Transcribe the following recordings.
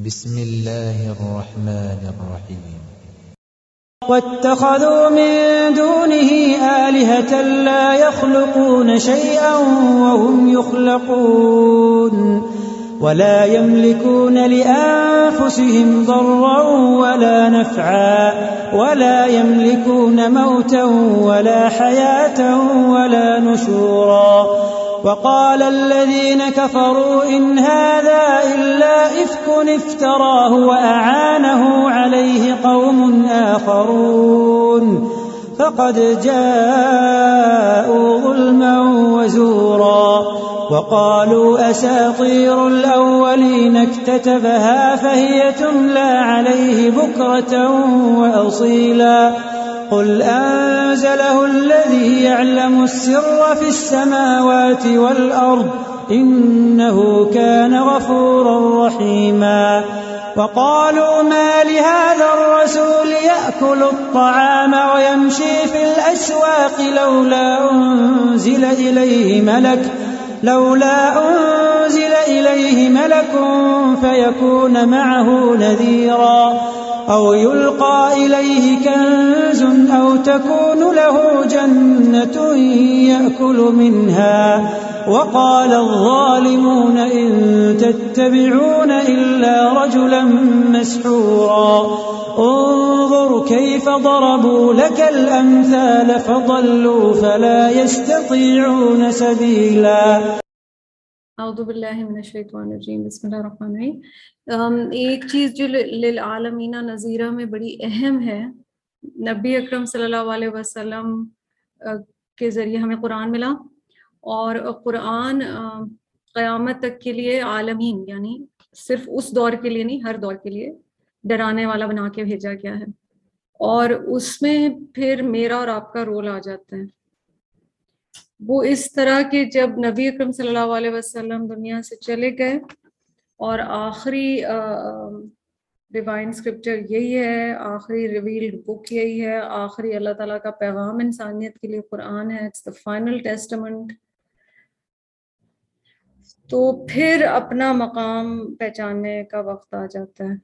بسم الله الرحمن الرحيم. واتخذوا من دونه آلهة لا يخلقون شيئا وهم يخلقون ولا يملكون لأنفسهم ضرا ولا نفعا ولا يملكون موتا ولا حياة ولا نشورا وقال الذين كفروا إن هذا إلا إفك افتراه وأعانه عليه قوم آخرون فقد جاءوا ظلما وزورا وقالوا أساطير الأولين اكتتبها فهي تملى عليه بكرة وأصيلا قل أنزله الذي يعلم السر في السماوات والأرض إنه كان غفورا رحيما وقالوا ما لهذا الرسول يأكل الطعام ويمشي في الأسواق لولا أنزل إليه ملك فيكون معه نذيرا أو يلقى إليه كنز أو تكون له جنة يأكل منها وقال الظالمون إن تتبعون إلا رجلا مسحورا انظر كيف ضربوا لك الأمثال فضلوا فلا يستطيعون سبيلا. اعوذ باللہ من الشیطان الرجیم بسم اللہ الرحمن الرحیم. ایک چیز جو للعالمین نذیرہ میں بڑی اہم ہے، نبی اکرم صلی اللہ علیہ وسلم کے ذریعے ہمیں قرآن ملا، اور قرآن قیامت تک کے لیے عالمین یعنی صرف اس دور کے لیے نہیں، ہر دور کے لیے ڈرانے والا بنا کے بھیجا گیا ہے، اور اس میں پھر میرا اور آپ کا رول آ جاتا ہے. وہ اس طرح کہ جب نبی اکرم صلی اللہ علیہ وسلم دنیا سے چلے گئے اور آخری ڈیوائن اسکرپچر یہی ہے، آخری ریویلڈ بک یہی ہے، آخری اللہ تعالیٰ کا پیغام انسانیت کے لیے قرآن ہے، اٹس دا فائنل ٹیسٹمنٹ. تو پھر اپنا مقام پہچاننے کا وقت آ جاتا ہے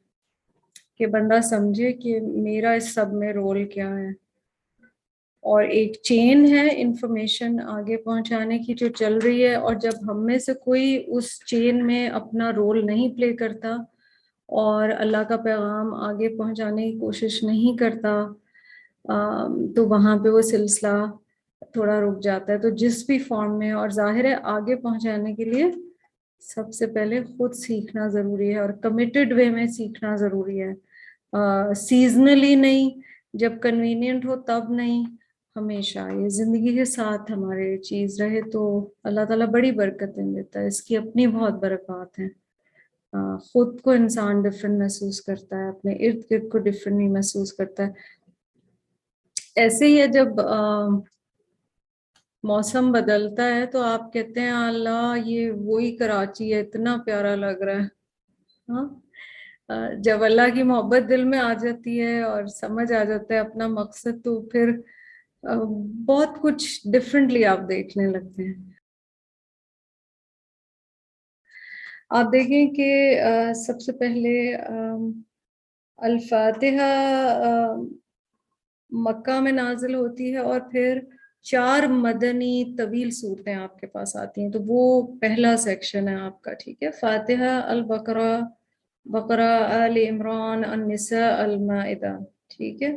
کہ بندہ سمجھے کہ میرا اس سب میں رول کیا ہے. اور ایک چین ہے انفارمیشن آگے پہنچانے کی جو چل رہی ہے، اور جب ہم میں سے کوئی اس چین میں اپنا رول نہیں پلے کرتا اور اللہ کا پیغام آگے پہنچانے کی کوشش نہیں کرتا تو وہاں پہ وہ سلسلہ تھوڑا رک جاتا ہے. تو جس بھی فارم میں، اور ظاہر ہے آگے پہنچانے کے لیے سب سے پہلے خود سیکھنا ضروری ہے، اور کمیٹڈ وے میں سیکھنا ضروری ہے، سیزنلی نہیں، جب کنوینئنٹ ہو تب نہیں، ہمیشہ یہ زندگی کے ساتھ ہمارے چیز رہے تو اللہ تعالیٰ بڑی برکتیں دیتا ہے. اس کی اپنی بہت برکات ہیں. خود کو انسان ڈفرینٹ محسوس کرتا ہے، اپنے ارد گرد کو ڈفرینٹلی محسوس کرتا ہے. ایسے ہی ہے جب موسم بدلتا ہے تو آپ کہتے ہیں اللہ یہ وہی کراچی ہے، اتنا پیارا لگ رہا ہے. ہاں، جب اللہ کی محبت دل میں آ جاتی ہے اور سمجھ آ جاتا ہے اپنا مقصد، تو پھر بہت کچھ ڈفرینٹلی آپ دیکھنے لگتے ہیں. آپ دیکھیں کہ سب سے پہلے الفاتحہ مکہ میں نازل ہوتی ہے، اور پھر 4 مدنی طویل صورتیں آپ کے پاس آتی ہیں. تو وہ پہلا سیکشن ہے آپ کا، ٹھیک ہے. فاتحہ، البقرہ، بقرہ، آل عمران، النساء، المائدہ، ٹھیک ہے.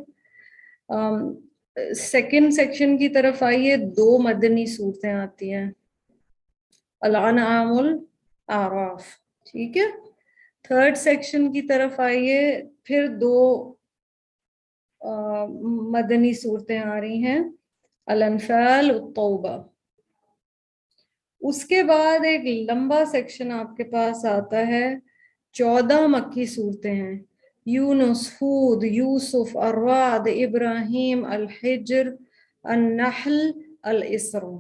سیکنڈ سیکشن کی طرف آئیے، 2 مدنی صورتیں آتی ہیں، الانعام، الاعراف، ٹھیک ہے. تھرڈ سیکشن کی طرف آئیے، پھر 2 مدنی صورتیں آ رہی ہیں، الانفال، التوبہ. اس کے بعد ایک لمبا سیکشن آپ کے پاس آتا ہے، 14 مکی صورتیں ہیں، یونس، ہود، یوسف، الرعد، ابراہیم، الحجر، النحل، الاسراء،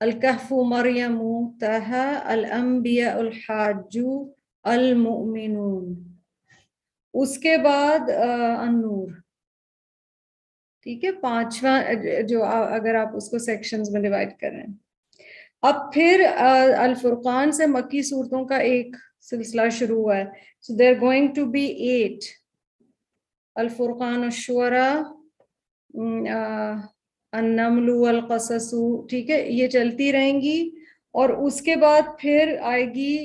الکہف، مریم، طہ، الانبیاء، الحاج، المؤمنون. اس کے بعد النور، ٹھیک ہے. 5واں جو اگر آپ اس کو سیکشنز میں ڈیوائڈ کریں. اب پھر الفرقان سے مکی صورتوں کا ایک سلسلہ شروع ہوا ہے. So there are going to be 8 الفرقان الشعراء النمل والقصص, ٹھیک ہے, یہ چلتی رہیں گی. اور اس کے بعد پھر آئے گی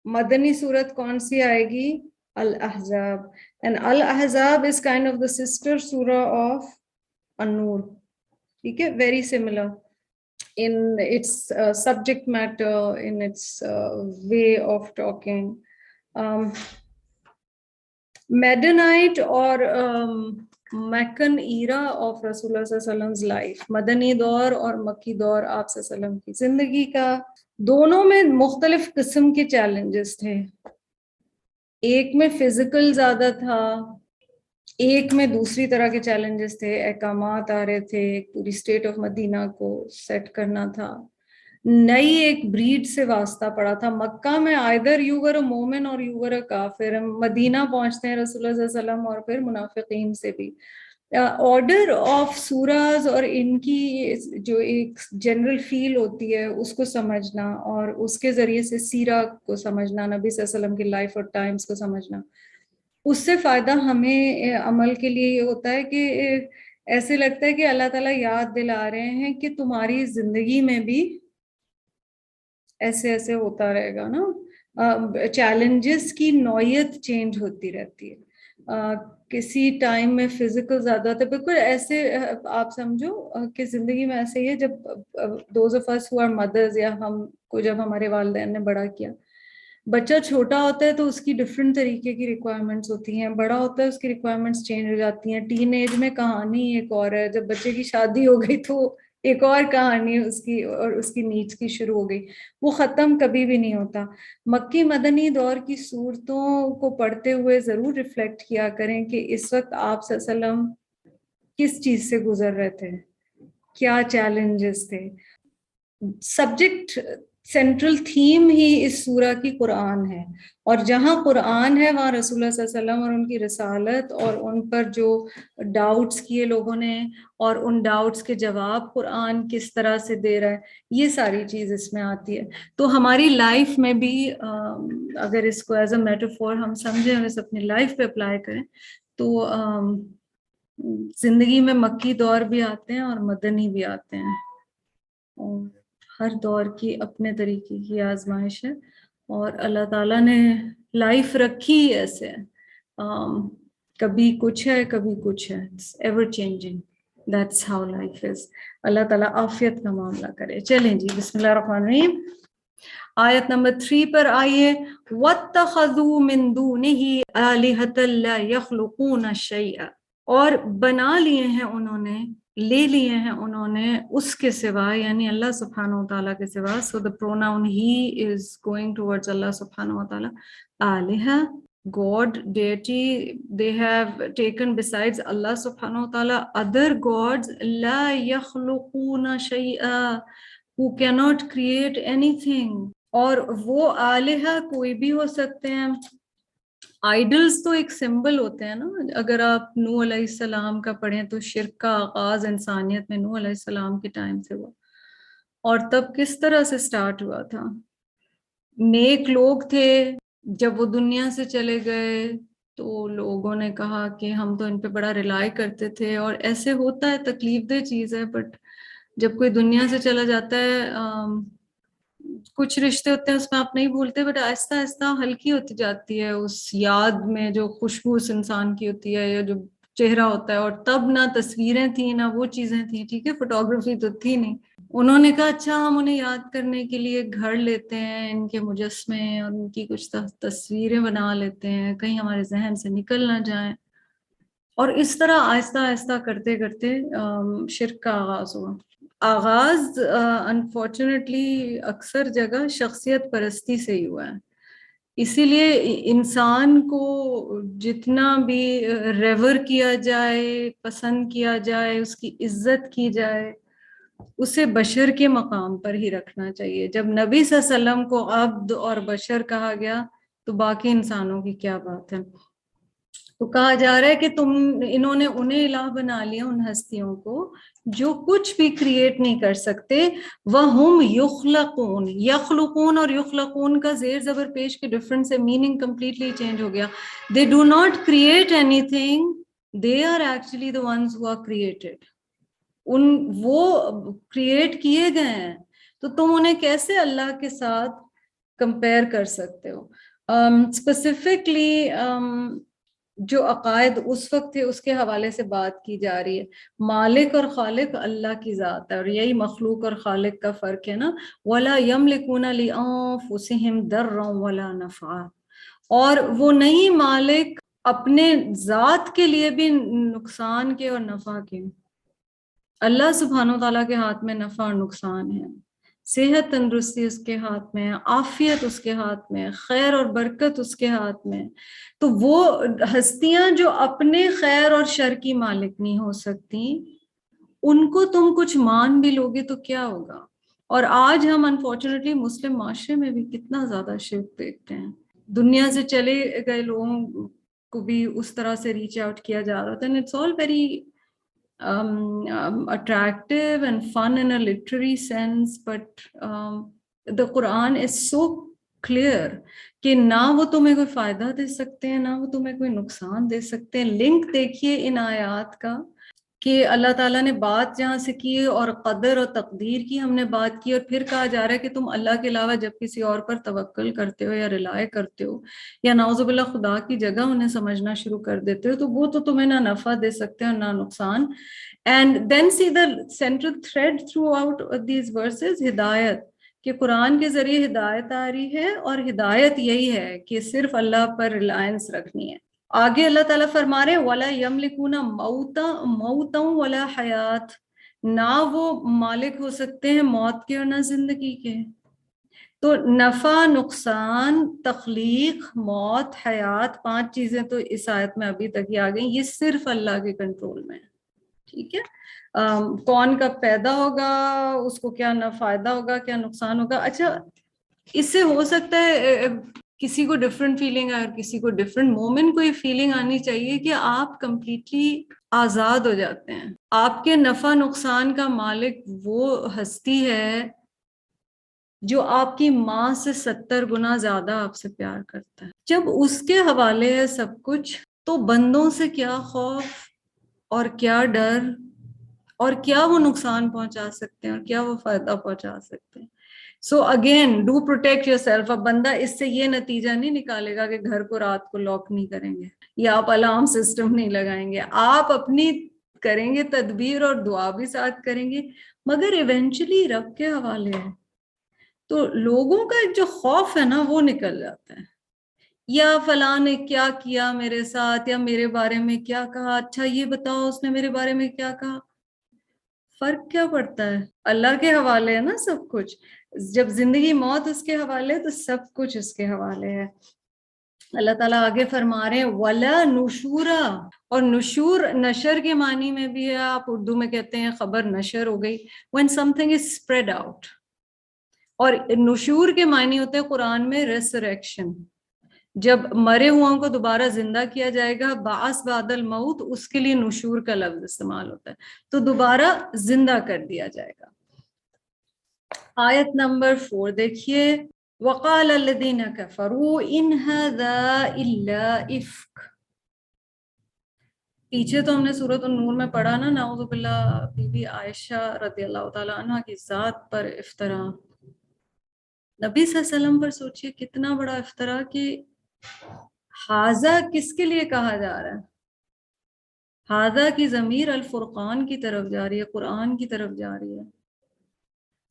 مدنی صورت. کون سی آئے گی؟ الاحزاب. and الاحزاب is kind of the sister surah of an-nur, ٹھیک ہے, very similar in its subject matter, in its way of talking. Madanite اور Meccan era of Rasulullah صلی اللہ علیہ وسلم's life, مدنی دور اور مکی دور آپ صلی اللہ علیہ وسلم کی زندگی کا, دونوں میں مختلف قسم کے چیلنجز تھے. ایک میں فزیکل زیادہ تھا, ایک میں دوسری طرح کے چیلنجز تھے. احکامات آ رہے تھے, ایک پوری اسٹیٹ آف مدینہ کو سیٹ کرنا تھا, نئی ایک بریڈ سے واسطہ پڑا تھا. مکہ میں either you were a مومن اور you were a کافر. مدینہ پہنچتے ہیں رسول اللہ صلی اللہ علیہ وسلم اور پھر منافقین سے بھی. آرڈر آف سوراز اور ان کی جو ایک جنرل فیل ہوتی ہے اس کو سمجھنا, اور اس کے ذریعے سے سیرہ کو سمجھنا, نبی صلی اللہ علیہ وسلم کی لائف اور ٹائمز کو سمجھنا, اس سے فائدہ ہمیں عمل کے لیے یہ ہوتا ہے کہ ایسے لگتا ہے کہ اللہ تعالیٰ یاد دلا رہے ہیں کہ تمہاری زندگی میں بھی ایسے ایسے ہوتا رہے گا نا. چیلنجز کی نوعیت چینج ہوتی رہتی ہے. کسی ٹائم میں فزیکل زیادہ ہوتا ہے, بالکل ایسے آپ سمجھو کہ زندگی میں ایسے ہی ہے. جب those of us who are mothers, یا ہم کو جب ہمارے والدین نے بڑا کیا, بچہ چھوٹا ہوتا ہے تو اس کی ڈفرینٹ طریقے کی ریکوائرمنٹس ہوتی ہیں, بڑا ہوتا ہے اس کی ریکوائرمنٹس چینج ہو جاتی ہیں. ٹین ایج میں کہانی ایک اور ہے, جب بچے کی شادی ہو گئی تو ایک اور کہانی اس کی اور اس کی نیڈس کی شروع ہو گئی, وہ ختم کبھی بھی نہیں ہوتا. مکی مدنی دور کی صورتوں کو پڑھتے ہوئے ضرور ریفلیکٹ کیا کریں کہ اس وقت آپ صلی اللہ علیہ وسلم کس چیز سے گزر رہے تھے, کیا چیلنجز تھے. سبجیکٹ سینٹرل تھیم ہی اس سورہ کی قرآن ہے, اور جہاں قرآن ہے وہاں رسول اللہ صلی اللہ علیہ وسلم اور ان کی رسالت اور ان پر جو ڈاؤٹس کیے لوگوں نے اور ان ڈاؤٹس کے جواب قرآن کس طرح سے دے رہا ہے, یہ ساری چیز اس میں آتی ہے. تو ہماری لائف میں بھی اگر اس کو ایز اے میٹافور ہم سمجھیں اور اس اپنی لائف پہ اپلائی کریں تو زندگی میں مکی دور بھی آتے ہیں اور مدنی بھی آتے ہیں, اور ہر دور کی اپنے طریقے کی آزمائش ہے, اور اللہ تعالیٰ نے لائف رکھی ایسے, کبھی کچھ ہے کبھی کچھ ہے, it's ever changing, that's how life is. Allah تعالیٰ عافیت کا معاملہ کرے. چلیں جی, بسم اللہ الرحمن الرحیم. آیت نمبر 3 پر آئیے. وَاتَّخَذُوا مِن دُونِهِ آلِهَةً لَا يَخْلُقُونَ شَيْئًا, اور بنا لیے ہیں انہوں نے, لے لیے ہیں انہوں نے اس کے سوا, یعنی اللہ سبحانہ و تعالیٰ کے سوا. So the pronoun he is going towards Allah subhanahu wa ta'ala. آلِہَ, God, deity, they have taken besides Allah subhanahu wa ta'ala other gods, لَا يَخْلُقُونَ شَيْئًا, who cannot create anything. اور وہ آلہہ کوئی بھی ہو سکتے ہیں. آئیڈلز تو ایک سمبل ہوتے ہیں نا. اگر آپ نوح علیہ السلام کا پڑھیں تو شرک کا آغاز انسانیت میں نوح علیہ السلام کے ٹائم سے ہوا, اور تب کس طرح سے سٹارٹ ہوا تھا. نیک لوگ تھے, جب وہ دنیا سے چلے گئے تو لوگوں نے کہا کہ ہم تو ان پہ بڑا ریلائی کرتے تھے, اور ایسے ہوتا ہے, تکلیف دہ چیز ہے, بٹ جب کوئی دنیا سے چلا جاتا ہے کچھ رشتے ہوتے ہیں اس میں آپ نہیں بھولتے, بٹ آہستہ آہستہ ہلکی ہوتی جاتی ہے اس یاد میں جو خوشبو اس انسان کی ہوتی ہے, یا جو چہرہ ہوتا ہے. اور تب نہ تصویریں تھیں نہ وہ چیزیں تھیں, ٹھیک ہے, فوٹوگرافی تو تھی نہیں. انہوں نے کہا اچھا ہم انہیں یاد کرنے کے لیے گھر لیتے ہیں, ان کے مجسمے اور ان کی کچھ تصویریں بنا لیتے ہیں, کہیں ہمارے ذہن سے نکل نہ جائیں. اور اس طرح آہستہ آہستہ کرتے کرتے شرک کا آغاز ہوا. آغاز انفارچونیٹلی اکثر جگہ شخصیت پرستی سے ہی ہوا ہے. اسی لیے انسان کو جتنا بھی ریور کیا جائے, پسند کیا جائے, اس کی عزت کی جائے, اسے بشر کے مقام پر ہی رکھنا چاہیے. جب نبی صلی اللہ علیہ وسلم کو عبد اور بشر کہا گیا تو باقی انسانوں کی کیا بات ہے. تو کہا جا رہا ہے کہ انہوں نے انہیں الہ بنا لیا، ان ہستیوں کو جو کچھ بھی کریٹ نہیں کر سکتے. وَهُمْ يُخْلَقُونَ، یخلقون اور یخلقون کا زیر زبر پیش کے ڈفرنس ہے، میننگ کمپلیٹلی چینج ہو گیا. They do not create anything, they are actually the ones who are created. وہ کریٹ کیے گئے ہیں، تو تم انہیں کیسے اللہ کے ساتھ کمپیئر کر سکتے ہو؟ اسپیسیفکلی جو عقائد اس وقت تھے اس کے حوالے سے بات کی جا رہی ہے. مالک اور خالق اللہ کی ذات ہے، اور یہی مخلوق اور خالق کا فرق ہے نا. وَلَا يَمْلِكُونَ لِأَنفُسِهِمْ ضَرًّا وَلَا نَفْعًا، اور وہ نہیں مالک اپنے ذات کے لیے بھی نقصان کے اور نفع کے. اللہ سبحانہ وتعالیٰ کے ہاتھ میں نفع اور نقصان ہے، صحت تندرستی اس کے ہاتھ میں، عافیت اس کے ہاتھ میں، خیر اور برکت اس کے ہاتھ میں. تو وہ ہستیاں جو اپنے خیر اور شر کی مالک نہیں ہو سکتی، ان کو تم کچھ مان بھی لوگے تو کیا ہوگا؟ اور آج ہم انفارچونیٹلی مسلم معاشرے میں بھی کتنا زیادہ شرک دیکھتے ہیں. دنیا سے چلے گئے لوگوں کو بھی اس طرح سے ریچ آؤٹ کیا جا رہا تھا. It's all very attractive and fun in a literary sense, but the Quran is so clear کہ نہ وہ تمہیں کوئی فائدہ دے سکتے ہیں، نہ وہ تمہیں کوئی نقصان دے سکتے ہیں. لنک دیکھیے ان آیات کا کہ اللہ تعالیٰ نے بات جہاں سے کی اور قدر اور تقدیر کی ہم نے بات کی، اور پھر کہا جا رہا ہے کہ تم اللہ کے علاوہ جب کسی اور پر توکل کرتے ہو یا رلائے کرتے ہو یا نعوذ باللہ خدا کی جگہ انہیں سمجھنا شروع کر دیتے ہو، تو وہ تو تمہیں نہ نفع دے سکتے ہیں اور نہ نقصان. And then see the central thread throughout these verses، ہدایت، کہ قرآن کے ذریعے ہدایت آ رہی ہے، اور ہدایت یہی ہے کہ صرف اللہ پر ریلائنس رکھنی ہے. آگے اللہ تعالیٰ فرما رہے وَلَا يَمْلِكُونَ مَوْتًا وَلَا حَيَاةً، نہ وہ مالک ہو سکتے ہیں موت کے اور نہ زندگی کے. تو نفع، نقصان، تخلیق، موت، حیات، 5 چیزیں تو اس آیت میں ابھی تک ہی آ گئیں. یہ صرف اللہ کے کنٹرول میں ہے. ٹھیک ہے، کون کب پیدا ہوگا، اس کو کیا نہ فائدہ ہوگا کیا نقصان ہوگا. اچھا، اس سے ہو سکتا ہے کسی کو ڈفرینٹ فیلنگ آئے اور کسی کو ڈفرینٹ. مومن کو یہ فیلنگ آنی چاہیے کہ آپ کمپلیٹلی آزاد ہو جاتے ہیں. آپ کے نفع نقصان کا مالک وہ ہستی ہے جو آپ کی ماں سے 70 گنا زیادہ آپ سے پیار کرتا ہے. جب اس کے حوالے ہے سب کچھ، تو بندوں سے کیا خوف اور کیا ڈر اور کیا وہ نقصان پہنچا سکتے ہیں اور کیا وہ فائدہ پہنچا سکتے ہیں. So again do protect your self. اب بندہ اس سے یہ نتیجہ نہیں نکالے گا کہ گھر کو رات کو لاک نہیں کریں گے یا آپ الارم سسٹم نہیں لگائیں گے. آپ اپنی کریں گے تدبیر اور دعا بھی ساتھ کریں گے، مگر ایونچولی رب کے حوالے ہے. تو لوگوں کا ایک جو خوف ہے نا وہ نکل جاتا ہے، یا فلاں نے کیا کیا میرے ساتھ، یا میرے بارے میں کیا کہا، اچھا یہ بتاؤ اس نے میرے بارے میں کیا کہا. فرق کیا پڑتا ہے؟ اللہ کے حوالے ہے نا سب کچھ. جب زندگی موت اس کے حوالے تو سب کچھ اس کے حوالے ہے. اللہ تعالیٰ آگے فرما رہے ہیں وَلَا نُشُورًا، اور نشور نشر کے معنی میں بھی ہے. آپ اردو میں کہتے ہیں خبر نشر ہو گئی، when something is spread out. اور نشور کے معنی ہوتے ہیں قرآن میں ریسریکشن، جب مرے ہوا کو دوبارہ زندہ کیا جائے گا. بعث بعد الموت، اس کے لیے نشور کا لفظ استعمال ہوتا ہے، تو دوبارہ زندہ کر دیا جائے گا. آیت نمبر 4 دیکھیے، وَقَالَ الَّذِينَ كَفَرُوا إِنْ هَذَا إِلَّا إِفْكٌ. پیچھے تو ہم نے سورۃ النور میں پڑھا نا، نعوذ باللہ بی بی عائشہ رضی اللہ تعالیٰ عنہ کی ذات پر افطرا. نبی صلی اللہ علیہ وسلم پر سوچئے کتنا بڑا افطرا، کہ حاذا کس کے لیے کہا جا رہا ہے؟ حاذا کی ضمیر الفرقان کی طرف جا رہی ہے، قرآن کی طرف جا رہی ہے.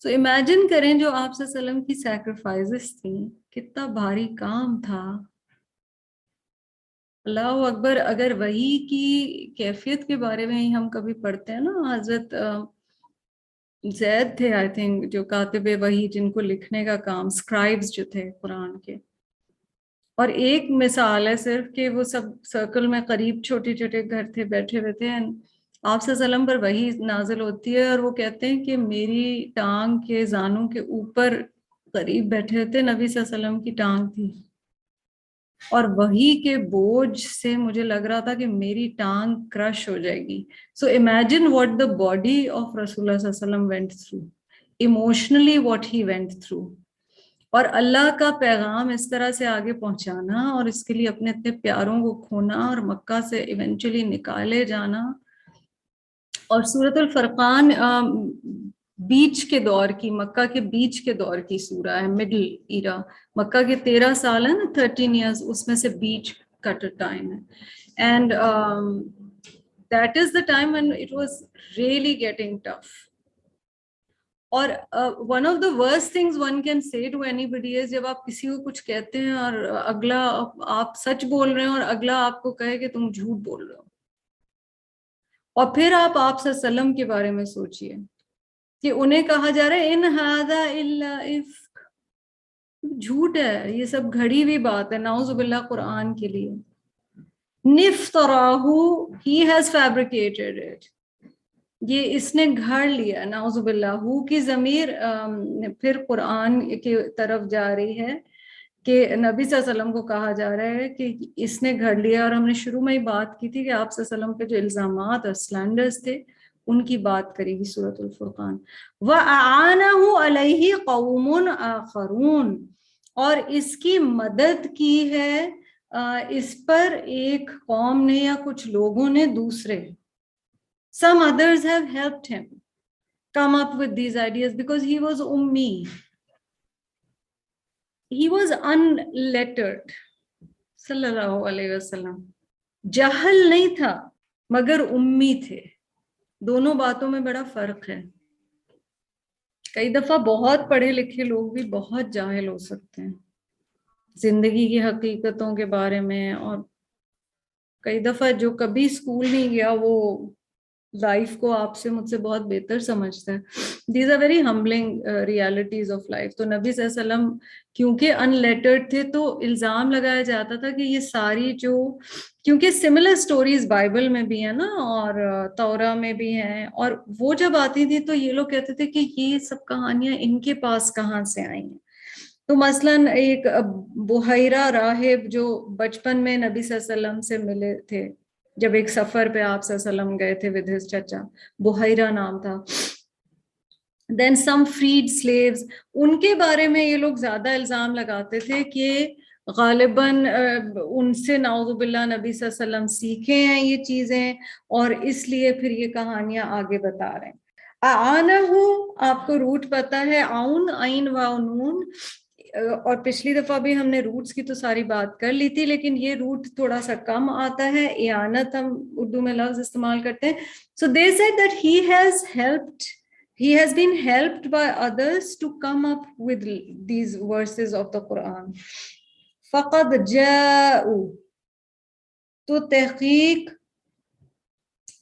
سو امیجن کریں جو آپ صلی اللہ علیہ وسلم کی سیکریفائزز تھیں، کتنا بھاری کام تھا. اللہ اکبر. اگر وحی کی کیفیت کے بارے میں ہی ہم کبھی پڑھتے ہیں نا، حضرت زید تھے آئی تھنک جو کاتب وحی، جن کو لکھنے کا کام، سکرائبز جو تھے قرآن کے. اور ایک مثال ہے صرف کہ وہ سب سرکل میں قریب چھوٹے چھوٹے گھر تھے، بیٹھے ہوئے تھے. آپ صلی اللہ علیہ وسلم پر وحی نازل ہوتی ہے اور وہ کہتے ہیں کہ میری ٹانگ کے زانوں کے اوپر قریب بیٹھے ہوتے، نبی صلی اللہ علیہ وسلم کی ٹانگ تھی. اور وہی کے بوجھ سے مجھے لگ رہا تھا کہ میری ٹانگ کرش ہو جائے گی. So imagine what the body of رسول اللہ صلی اللہ علیہ وسلم went through, emotionally what he went through. اور اللہ کا پیغام اس طرح سے آگے پہنچانا اور اس کے لیے اپنے اتنے پیاروں کو کھونا اور مکہ سے ایونچولی نکالے جانا. اور سورۃ الفرقان بیچ کے دور کی, مکہ کے بیچ کے دور کی سورہ ہے, مڈل ایرا. مکہ کے 13 سال ہیں نا, 13 ایئرس, اس میں سے بیچ کا ٹائم ہے. And that is the time when it was really getting tough. اور one of the worst things one can say to anybody is جب آپ کسی کو کچھ کہتے ہیں اور اگلا آپ سچ بول رہے ہیں اور اگلا آپ کو کہے کہ تم جھوٹ بول رہے ہو. اور پھر آپ صلی اللہ علیہ وسلم کے بارے میں سوچئے کہ انہیں کہا جا رہا ہے ان ھذا الا افک, جھوٹ ہے, یہ سب گھڑی ہوئی بات ہے. نعوذ باللہ قرآن کے لیے نفتراہ, ہی ہیز فیبریکیٹڈ اٹ, یہ اس نے گھڑ لیا. نعوذ باللہ, ہو کی ضمیر پھر قرآن کی طرف جا رہی ہے کہ نبی صلی اللہ علیہ وسلم کو کہا جا رہا ہے کہ اس نے گھڑ لیا. اور ہم نے شروع میں ہی بات کی تھی کہ آپ صلی اللہ علیہ وسلم پہ جو الزامات اور سلینڈرز تھے ان کی بات کرے گی سورۃ الفرقان. وَأَعَانَهُ عَلَيْهِ قَوْمٌ آخَرُونَ, اور اس کی مدد کی ہے اس پر ایک قوم نے یا کچھ لوگوں نے دوسرے. Some others have helped him come up with these ideas because he was ummi. He was unlettered صلی اللہ علیہ وسلم. جہل نہیں تھا مگر امی تھے. دونوں باتوں میں بڑا فرق ہے. کئی دفعہ بہت پڑھے لکھے لوگ بھی بہت جاہل ہو سکتے ہیں زندگی کی حقیقتوں کے بارے میں, اور کئی دفعہ جو کبھی اسکول نہیں گیا وہ لائف کو آپ سے مجھ سے بہت بہتر سمجھتا ہے. These are very humbling realities of life. تو نبی صلی اللہ علیہ وسلم کیونکہ ان لیٹرڈ تھے تو الزام لگایا جاتا تھا کہ یہ ساری جو, کیونکہ سملر سٹوریز بائبل میں بھی ہیں نا اور تورا میں بھی ہیں, اور وہ جب آتی تھی تو یہ لوگ کہتے تھے کہ یہ سب کہانیاں ان کے پاس کہاں سے آئی ہیں. تو مثلاً ایک بحیرہ راہب جو بچپن میں نبی صلی اللہ علیہ وسلم سے ملے تھے جب ایک سفر پہ آپ صلی اللہ علیہ وسلم گئے تھے ود ہز چچا, بحیرہ نام تھا. دین سم فریڈ سلیوز, ان کے بارے میں یہ لوگ زیادہ الزام لگاتے تھے کہ غالباً ان سے نعوذ باللہ نبی صلی اللہ علیہ وسلم سیکھے ہیں یہ چیزیں, اور اس لیے پھر یہ کہانیاں آگے بتا رہے ہیں. اعانہ, آپ کو روٹ پتہ ہے, عون, عین واو نون, اور پچھلی دفعہ بھی ہم نے روٹس کی تو ساری بات کر لی تھی, لیکن یہ روٹ تھوڑا سا کم آتا ہے. اعانت ہم اردو میں لفظ استعمال کرتے ہیں. So they said that he has been helped by others to come up with these verses of the Quran. فَقَدْ جَاءُوا, تو تحقیق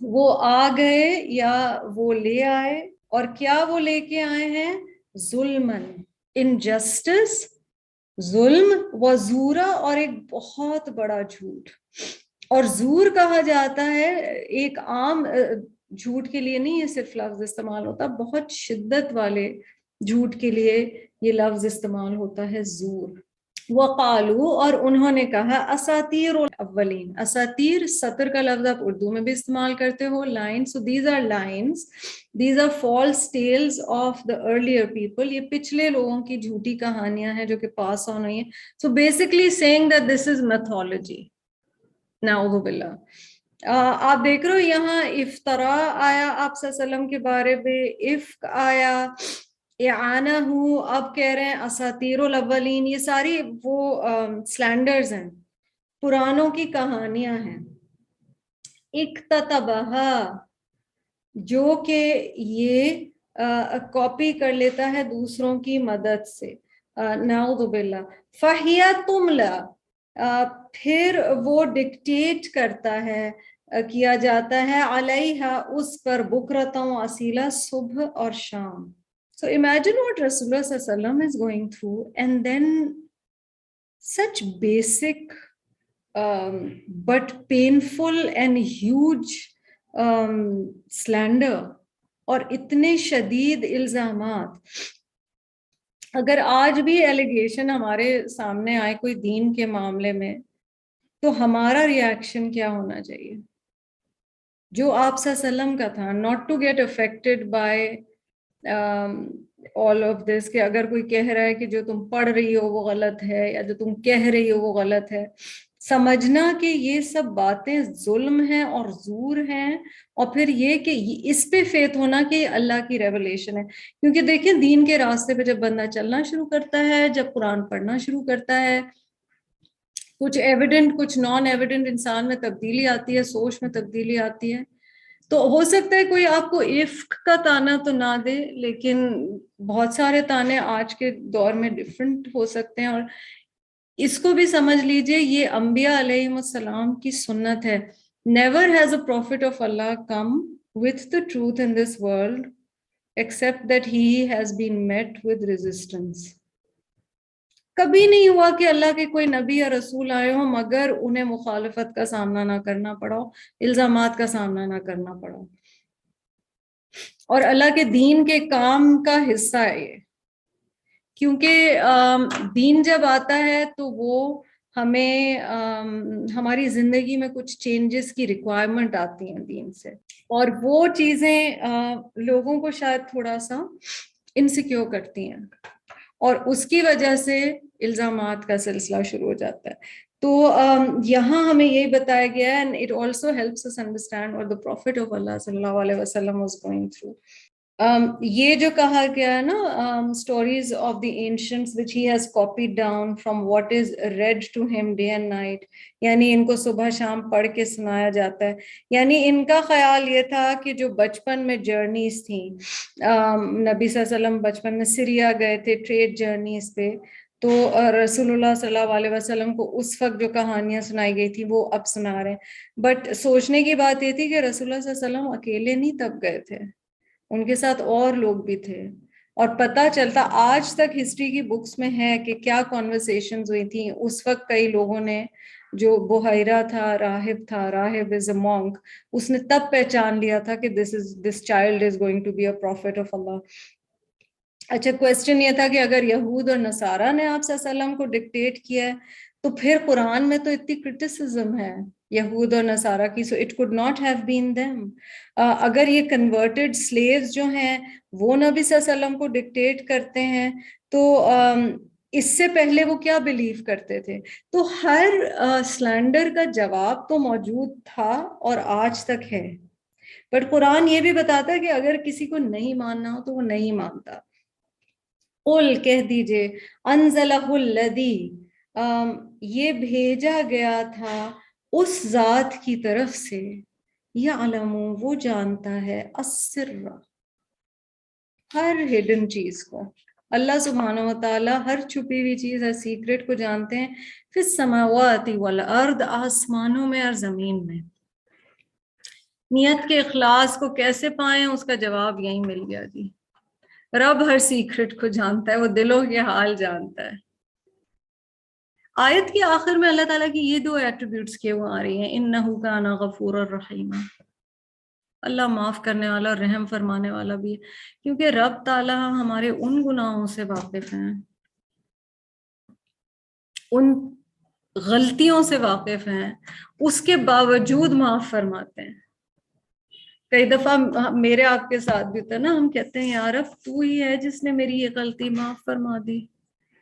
وہ آ گئے یا وہ لے آئے, اور کیا وہ لے کے آئے ہیں, ظلماً, انجسٹس, ظلم, و زورا, اور ایک بہت بڑا جھوٹ. اور زور کہا جاتا ہے ایک عام جھوٹ کے لیے نہیں, یہ صرف لفظ استعمال ہوتا, بہت شدت والے جھوٹ کے لیے یہ لفظ استعمال ہوتا ہے زور. وقالو, اور انہوں نے کہا, اساطیر الاولین, اساطیر سطر کا لفظ آپ اردو میں بھی استعمال کرتے ہو, lines, so these are lines, these are false tales of the earlier people, یہ پچھلے لوگوں کی جھوٹی کہانیاں ہیں جو کہ پاس آن ہوئی ہیں. so basically saying that this is mythology. نعوذ باللہ. آپ دیکھ رہے ہو یہاں افطرا آیا آپ صلی اللہ علیہ وسلم کے بارے میں, افک آیا, اعانہ ہوں, اب کہہ رہے ہیں اساطیر الاولین. یہ ساری وہ سلینڈرز ہیں, پرانوں کی کہانیاں ہیں. اکتتبہا, جو کہ یہ کاپی کر لیتا ہے دوسروں کی مدد سے, نعوذ باللہ. فہی تملا, پھر وہ ڈکٹیٹ کرتا ہے, کیا جاتا ہے, علیہ, اس پر, بکرتوں اصیلا, صبح اور شام. So imagine what Rasulullah sallallahu alaihi wasallam is going through, and then such basic but painful and huge slander, اور اتنے شدید الزامات. اگر آج بھی ایلیگیشن ہمارے سامنے آئے کوئی دین کے معاملے میں تو ہمارا ریئیکشن کیا ہونا چاہیے؟ جو آپ صلی اللہ علیہ وسلم کا تھا, not to get affected by all of this, کہ اگر کوئی کہہ رہا ہے کہ جو تم پڑھ رہی ہو وہ غلط ہے یا جو تم کہہ رہی ہو وہ غلط ہے, سمجھنا کہ یہ سب باتیں ظلم ہیں اور زور ہیں, اور پھر یہ کہ اس پہ فیتھ ہونا کہ یہ اللہ کی ریولیشن ہے. کیونکہ دیکھیں دین کے راستے پہ جب بندہ چلنا شروع کرتا ہے, جب قرآن پڑھنا شروع کرتا ہے, کچھ ایویڈنٹ کچھ نان ایویڈنٹ انسان میں تبدیلی آتی ہے, سوچ میں تبدیلی آتی ہے. تو ہو سکتا ہے کوئی آپ کو عفق کا تانا تو نہ دے, لیکن بہت سارے تانے آج کے دور میں ڈفرینٹ ہو سکتے ہیں. اور اس کو بھی سمجھ لیجئے یہ انبیاء علیہم السلام کی سنت ہے. Never has a prophet of Allah come with the truth in this world except that he has been met with resistance. کبھی نہیں ہوا کہ اللہ کے کوئی نبی یا رسول آئے ہوں مگر انہیں مخالفت کا سامنا نہ کرنا پڑا, الزامات کا سامنا نہ کرنا پڑا. اور اللہ کے دین کے کام کا حصہ ہے یہ, کیونکہ دین جب آتا ہے تو وہ ہمیں ہماری زندگی میں کچھ چینجز کی ریکوائرمنٹ آتی ہیں دین سے, اور وہ چیزیں لوگوں کو شاید تھوڑا سا انسیکیور کرتی ہیں, اور اس کی وجہ سے الزامات کا سلسلہ شروع ہو جاتا ہے. تو یہاں ہمیں یہی بتایا گیا ہے, and it also helps us understand what the Prophet of Allah صلی اللہ علیہ وسلم was going through. یہ جو کہا گیا ہے نا, stories of the ancients which he has copied down from what is read to him day and night, یعنی ان کو صبح شام پڑھ کے سنایا جاتا ہے. یعنی ان کا خیال یہ تھا کہ جو بچپن میں جرنیز تھیں, نبی صلی اللہ علیہ وسلم بچپن میں سریا گئے تھے ٹریڈ جرنیز پہ, تو رسول اللہ صلی اللہ علیہ وسلم کو اس وقت جو کہانیاں سنائی گئی تھی وہ اب سنا رہے ہیں. بٹ سوچنے کی بات یہ تھی کہ رسول اللہ صلی اللہ علیہ وسلم اکیلے نہیں تب گئے تھے, ان کے ساتھ اور لوگ بھی تھے. اور پتہ چلتا آج تک ہسٹری کی بکس میں ہے کہ کیا کانورسیشنز ہوئی تھیں اس وقت. کئی لوگوں نے, جو بحیرہ تھا, راہب از اے مونک, اس نے تب پہچان لیا تھا کہ this child is going to be a prophet of Allah. اچھا, کوسچن یہ تھا کہ اگر یہود اور نصارہ نے آپ صلی اللہ علیہ وسلم کو ڈکٹیٹ کیا ہے تو پھر قرآن میں تو اتنی کرٹیسزم ہے یہود اور نصارہ کی, so it could not have been them. اگر یہ کنورٹڈ سلیوز جو ہیں وہ نبی صلی اللہ علیہ وسلم کو ڈکٹیٹ کرتے ہیں تو اس سے پہلے وہ کیا بلیو کرتے تھے؟ تو ہر سلینڈر کا جواب تو موجود تھا اور آج تک ہے. بٹ قرآن یہ بھی بتاتا ہے کہ اگر کسی کو نہیں ماننا ہو تو وہ نہیں مانتا. قل کہہ دیجئے, انزلہ الذی, یہ بھیجا گیا تھا اس ذات کی طرف سے, یعلم, وہ جانتا ہے, السر, ہر ہڈن چیز کو. اللہ سبحانہ و تعالی ہر چھپی ہوئی چیز, ہر سیکرٹ کو جانتے ہیں. فی السماوات والارض, آسمانوں میں اور زمین میں. نیت کے اخلاص کو کیسے پائیں اس کا جواب یہیں مل گیا جی. رب ہر سیکرٹ کو جانتا ہے, وہ دلوں کے حال جانتا ہے. آیت کے آخر میں اللہ تعالیٰ کی یہ دو ایٹریبیوٹس کیوں آ رہی ہیں, انہ کان غفورا رحیما, اللہ معاف کرنے والا اور رحم فرمانے والا بھی ہے. کیونکہ رب تعالیٰ ہمارے ان گناہوں سے واقف ہیں, ان غلطیوں سے واقف ہیں, اس کے باوجود معاف فرماتے ہیں. کئی دفعہ میرے آپ کے ساتھ بھی ہوتا ہے نا, ہم کہتے ہیں یا رب تو ہی ہے جس نے میری یہ غلطی معاف فرما دی,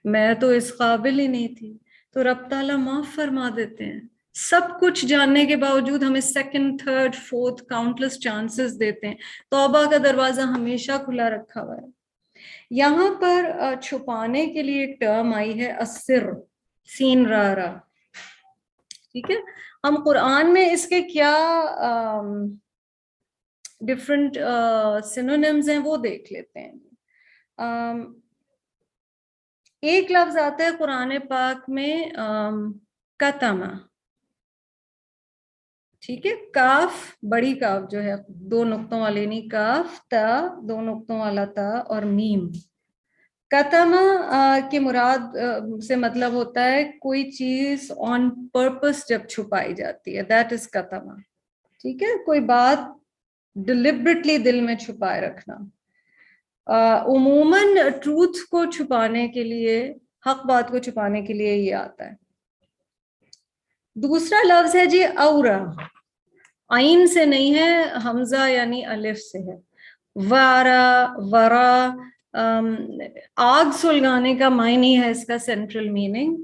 میں تو اس قابل ہی نہیں تھی. تو رب تعالیٰ معاف فرما دیتے ہیں. سب کچھ جاننے کے باوجود ہمیں second, third, fourth countless chances دیتے ہیں. توبہ کا دروازہ ہمیشہ کھلا رکھا ہوا ہے. یہاں پر چھپانے کے لیے ایک ٹرم آئی ہے, السر, سین را. ٹھیک ہے, ہم قرآن میں اس کے کیا ڈفرنٹ سینونیمز ہیں وہ دیکھ لیتے ہیں. ایک لفظ آتا ہے قرآن پاک میں کتما, ٹھیک ہے, کاف, بڑی کاف جو ہے, دو نقطوں والے نہیں, کاف تا, دو نقطوں والا تا, اور میم. کتما کے مراد سے مطلب ہوتا ہے کوئی چیز آن پرپس جب چھپائی جاتی ہے, دیٹ از کتما. ٹھیک ہے, کوئی بات ڈیلیبریٹلی دل میں چھپائے رکھنا. عموماً ٹروتھ کو چھپانے کے لیے, حق بات کو چھپانے کے لیے یہ آتا ہے. دوسرا لفظ ہے جی اورا، عین سے نہیں ہے، حمزہ یعنی الف سے ہے. وارا، ورا، آگ سلگانے کا معنی ہے اس کا سینٹرل میننگ.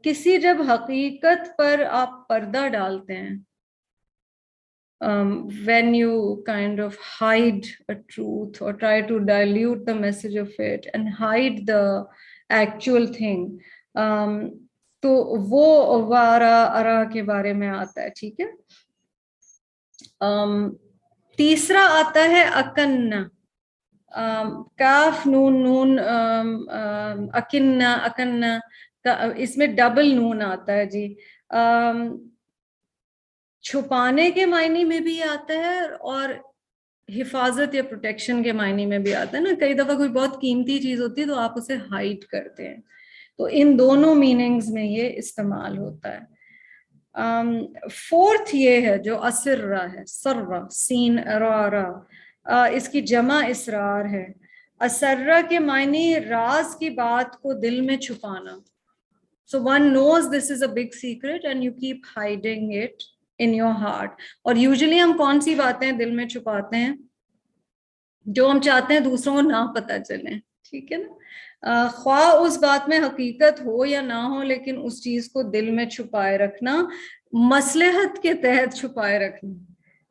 کسی جب حقیقت پر آپ پردہ ڈالتے ہیں، when you kind of hide a truth or try to dilute the message of it and hide the actual thing, تو وہ وارا ارا کے بارے میں آتا ہے. ٹھیک ہے. تیسرا آتا ہے اکن، کاف نون نون، اکن اکن، اس میں ڈبل نون آتا ہے جی. چھپانے کے معنی میں بھی آتا ہے اور حفاظت یا پروٹیکشن کے معنی میں بھی آتا ہے نا. کئی دفعہ کوئی بہت قیمتی چیز ہوتی ہے تو آپ اسے ہائڈ کرتے ہیں، تو ان دونوں میننگز میں یہ استعمال ہوتا ہے. فورتھ یہ ہے جو اسرہ ہے، سرہ سین را را، اس کی جمع اسرار ہے. اسرہ کے معنی راز کی بات کو دل میں چھپانا. So one knows this is a big secret and you keep hiding it in your heart. اور usually ہم کون سی باتیں دل میں چھپاتے ہیں جو ہم چاہتے ہیں دوسروں کو نہ پتہ چلیں. ٹھیک ہے نا. خواہ اس بات میں حقیقت ہو یا نہ ہو، لیکن اس چیز کو دل میں چھپائے رکھنا، مصلحت کے تحت چھپائے رکھنا.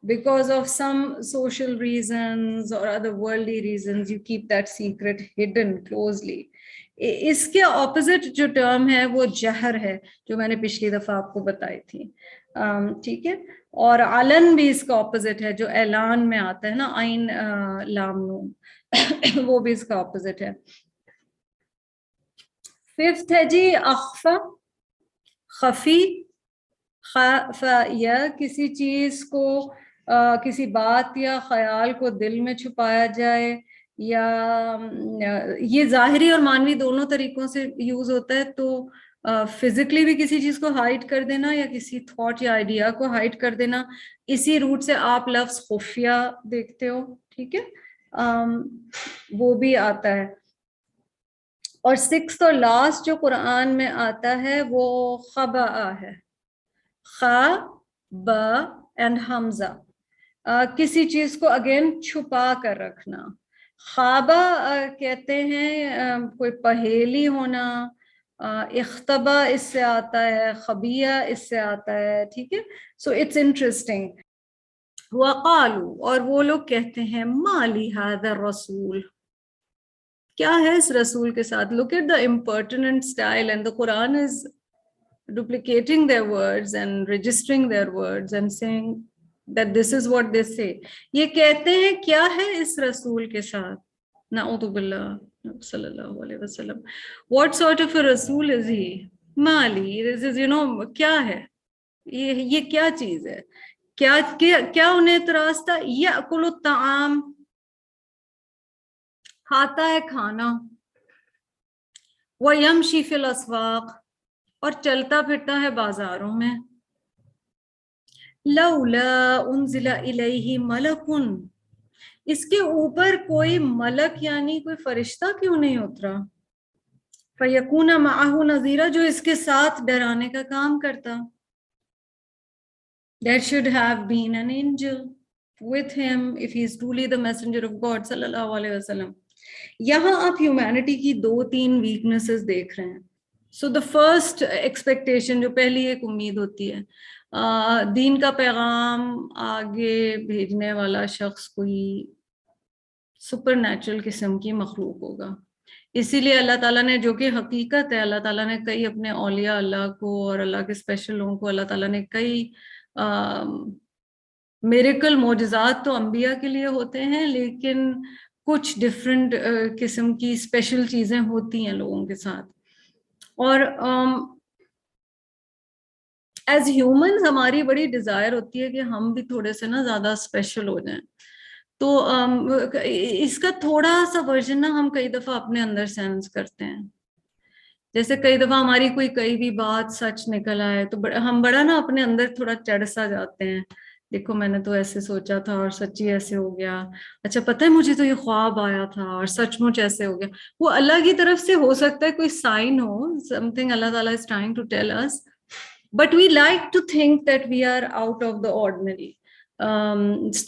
Because of some social reasons or other worldly reasons, you keep that secret hidden closely. اس کے اپوزٹ جو ٹرم ہے وہ جہر ہے، جو میں نے پچھلی دفعہ آپ کو بتائی تھی. ٹھیک ہے. اور علن بھی اس کا اپوزٹ ہے، جو اعلان میں آتا ہے نا، عین لام نون، وہ بھی اس کا اپوزٹ ہے. ففتھ ہے جی اخفا، خفی، یا کسی چیز کو، کسی بات یا خیال کو دل میں چھپایا جائے، یا یہ ظاہری اور معنوی دونوں طریقوں سے یوز ہوتا ہے. تو فزیکلی بھی کسی چیز کو ہائڈ کر دینا یا کسی تھاٹ یا آئیڈیا کو ہائڈ کر دینا، اسی روٹ سے آپ لفظ خفیہ دیکھتے ہو. ٹھیک ہے. وہ بھی آتا ہے. اور سکس اور لاسٹ جو قرآن میں آتا ہے وہ خبا ہے، خا با اینڈ حمزہ. کسی چیز کو اگین چھپا کر رکھنا. خوابہ کہتے ہیں کوئی پہیلی ہونا، اختبا اس سے آتا ہے، خبیہ اس سے آتا ہے. ٹھیک ہے. So it's interesting. وقالو، اور وہ لوگ کہتے ہیں، ما لی ھذا الرسول، کیا ہے اس رسول کے ساتھ. Look at the impertinent style, and the Quran is duplicating their words and registering their words and saying that this is what they say. یہ کہتے ہیں کیا ہے اس رسول کے ساتھ. نعوذ باللہ صلی اللہ علیہ وسلم. What sort of a رسول is he? مالی، this is, you know، کیا ہے یہ کیا چیز ہے، کیا انہیں اعتراض تھا. یأکل الطعام، کھاتا ہے کھانا. وَيَمْشِي فِي الْأَسْوَاقِ، اور چلتا پھرتا ہے بازاروں میں. لَوْلَا أُنزِلَ إِلَيْهِ مَلَكٌ، اس کے اوپر کوئی ملک یعنی کوئی فرشتہ کیوں نہیں اترا. فَيَكُونَ مَعَهُ نَذِيرًا، جو اس کے ساتھ ڈرانے کا کام کرتا. There should have been an angel with him if he is truly the messenger of God صلی اللہ علیہ وسلم. یہاں آپ ہیومینٹی کی 2-3 ویکنیسز دیکھ رہے ہیں. سو دا فرسٹ ایکسپیکٹیشن، جو پہلی ایک امید ہوتی ہے، دین کا پیغام آگے بھیجنے والا شخص کوئی سپر نیچرل قسم کی مخلوق ہوگا. اسی لیے اللہ تعالیٰ نے، جو کہ حقیقت ہے، اللہ تعالیٰ نے کئی اپنے اولیاء اللہ کو اور اللہ کے اسپیشل لوگوں کو، اللہ تعالیٰ نے کئی میریکل معجزات تو انبیاء کے لیے ہوتے ہیں، لیکن کچھ ڈفرینٹ قسم کی اسپیشل چیزیں ہوتی ہیں لوگوں کے ساتھ. اور ایز ہیومنز ہماری بڑی ڈیزائر ہوتی ہے کہ ہم بھی تھوڑے سے نا زیادہ اسپیشل ہو جائیں. تو اس کا تھوڑا سا ورژن نا ہم کئی دفعہ اپنے اندر سینس کرتے ہیں. جیسے کئی دفعہ ہماری کوئی بھی بات سچ نکل آئے تو ہم بڑا نا اپنے اندر تھوڑا چڑھ سا جاتے ہیں. دیکھو میں نے تو ایسے سوچا تھا اور سچی ایسے ہو گیا. اچھا پتہ ہے مجھے تو یہ خواب آیا تھا اور سچ مچ ایسے ہو گیا. وہ اللہ کی طرف سے ہو سکتا ہے کوئی سائن ہو, سم تھنگ اللہ تعالیٰ is trying to tell us, but we like to think that we are out of the ordinary.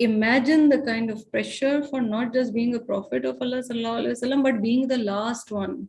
imagine the kind of pressure for not just being a prophet of Allah sallallahu alaihi wasallam, but being the last one,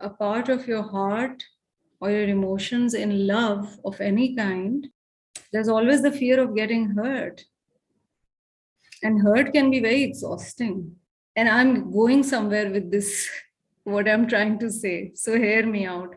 a part of your heart or your emotions in love of any kind, there's always the fear of getting hurt, and hurt can be very exhausting. And I'm going somewhere with this, what I'm trying to say, so hear me out.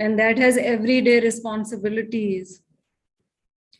and that has everyday responsibilities.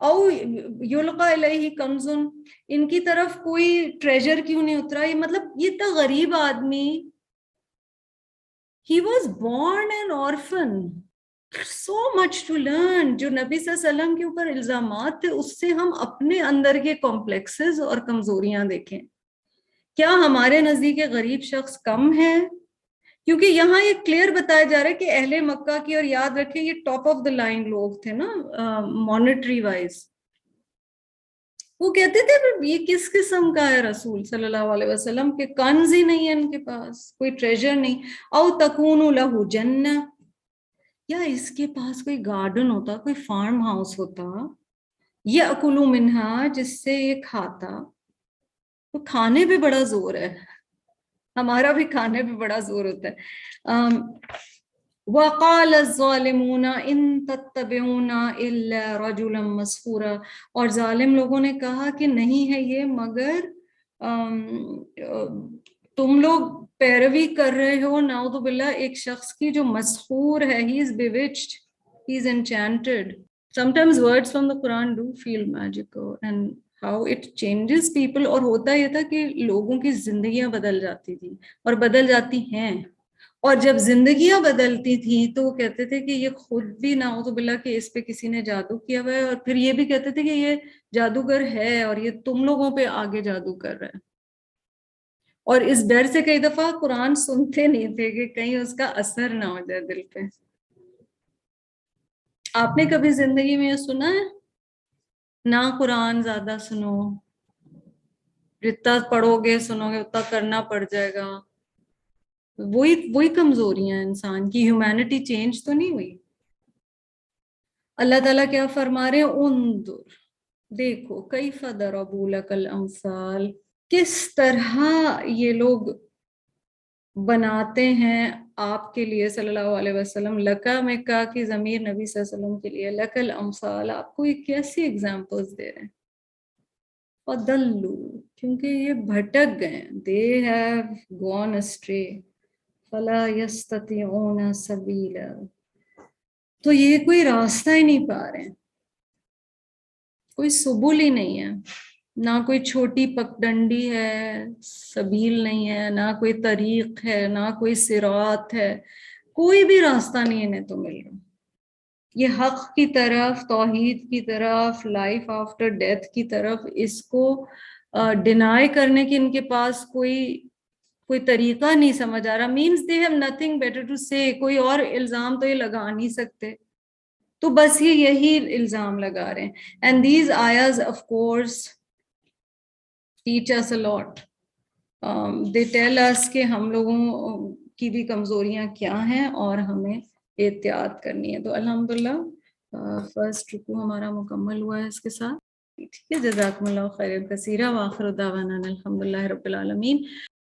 او یلقا الیہ کنز، ان کی طرف کوئی treasure کیوں نہیں اترا؟ یہ مطلب یہ اتنا غریب آدمی، he was born an orphan, so much to learn. جو نبی صلی اللہ علیہ وسلم کے اوپر الزامات تھے اس سے ہم اپنے اندر کے کمپلیکسز اور کمزوریاں دیکھیں. کیا ہمارے نزدیک غریب شخص کم ہے؟ کیونکہ یہاں یہ کلیئر بتایا جا رہا ہے کہ اہل مکہ کی، اور یاد رکھیں یہ ٹاپ آف دا لائن لوگ تھے نا مانیٹری وائز، وہ کہتے تھے یہ کس قسم کا ہے رسول صلی اللہ علیہ وسلم کے کنز ہی نہیں ہے ان کے پاس، کوئی ٹریجر نہیں. او تکون لہ جنہ، یا اس کے پاس کوئی گارڈن ہوتا، کوئی فارم ہاؤس ہوتا، یأکل منہا، جس سے یہ کھاتا. تو کھانے پہ بڑا زور ہے، ہمارا بھی کھانے پہ بڑا زور ہوتا ہے. وَقَالَ الظَّالِمُونَ إِن تَتَّبِعُونَ إِلَّا رَجُلًا مَسْحُورًا، اور ظالم لوگوں نے کہا کہ نہیں ہے یہ مگر تم لوگ پیروی کر رہے ہو نعوذ باللہ ایک شخص کی جو مسحور ہے. He is bewitched, he is enchanted. Sometimes words from the Quran do feel magical and how it changes people. اور ہوتا یہ تھا کہ لوگوں کی زندگیاں بدل جاتی تھی اور بدل جاتی ہیں، اور جب زندگیاں بدلتی تھیں تو وہ کہتے تھے کہ یہ خود بھی نعوذ باللہ کہ اس پہ کسی نے جادو کیا ہوا ہے، اور پھر یہ بھی کہتے تھے کہ یہ جادوگر ہے اور یہ تم لوگوں پہ آگے جادو کر رہا ہے. اور اس ڈر سے کئی دفعہ قرآن سنتے نہیں تھے کہ کہیں اس کا اثر نہ ہو جائے دل پہ. آپ نے کبھی زندگی میں یہ سنا ہے نہ قرآن زیادہ سنو، جتنا پڑھو گے سنو گے اتنا کرنا پڑ جائے گا؟ وہی کمزوریاں انسان کی، ہیومینٹی چینج تو نہیں ہوئی. اللہ تعالیٰ کیا فرما رہے ہیں؟ انظر، دیکھو، کیف ضربوا لک الامثال، کس طرح یہ لوگ بناتے ہیں آپ کے لیے صلی اللہ علیہ وسلم. لکا میں کا کی ضمیر نبی صلی اللہ علیہ وسلم کے لیے، لک الامثال، آپ کو یہ کیسی ایگزامپلز دے رہے ہیں. فَضَلُّوا، کیونکہ یہ بھٹک گئے، they have gone astray. فَلَا يَسْتَطِيعُونَ سَبِيلًا، تو یہ کوئی راستہ ہی نہیں پا رہے ہیں، کوئی سبل ہی نہیں ہے، نہ کوئی چھوٹی پگڈنڈی ہے، سبیل نہیں ہے، نہ کوئی طریق ہے، نہ کوئی صراط ہے، کوئی بھی راستہ نہیں انہیں تو مل رہا. یہ حق کی طرف، توحید کی طرف، لائف آفٹر ڈیتھ کی طرف، اس کو ڈینائی کرنے کی ان کے پاس کوئی طریقہ نہیں سمجھ آ رہا. Means they have nothing better to say, کوئی اور الزام تو یہ لگا نہیں سکتے، تو بس یہ یہی الزام لگا رہے ہیں. اینڈ دیز آیاز of course teach us a lot. They tell us کہ ہم لوگوں کی بھی کمزوریاں کیا ہیں اور ہمیں احتیاط کرنی ہے. تو الحمدللہ فرسٹ رکوع ہمارا مکمل ہوا ہے اس کے ساتھ. ٹھیک ہے، جزاکم اللہ خیر کثیرا، وآخر دعوانا الحمدللہ رب العالمین.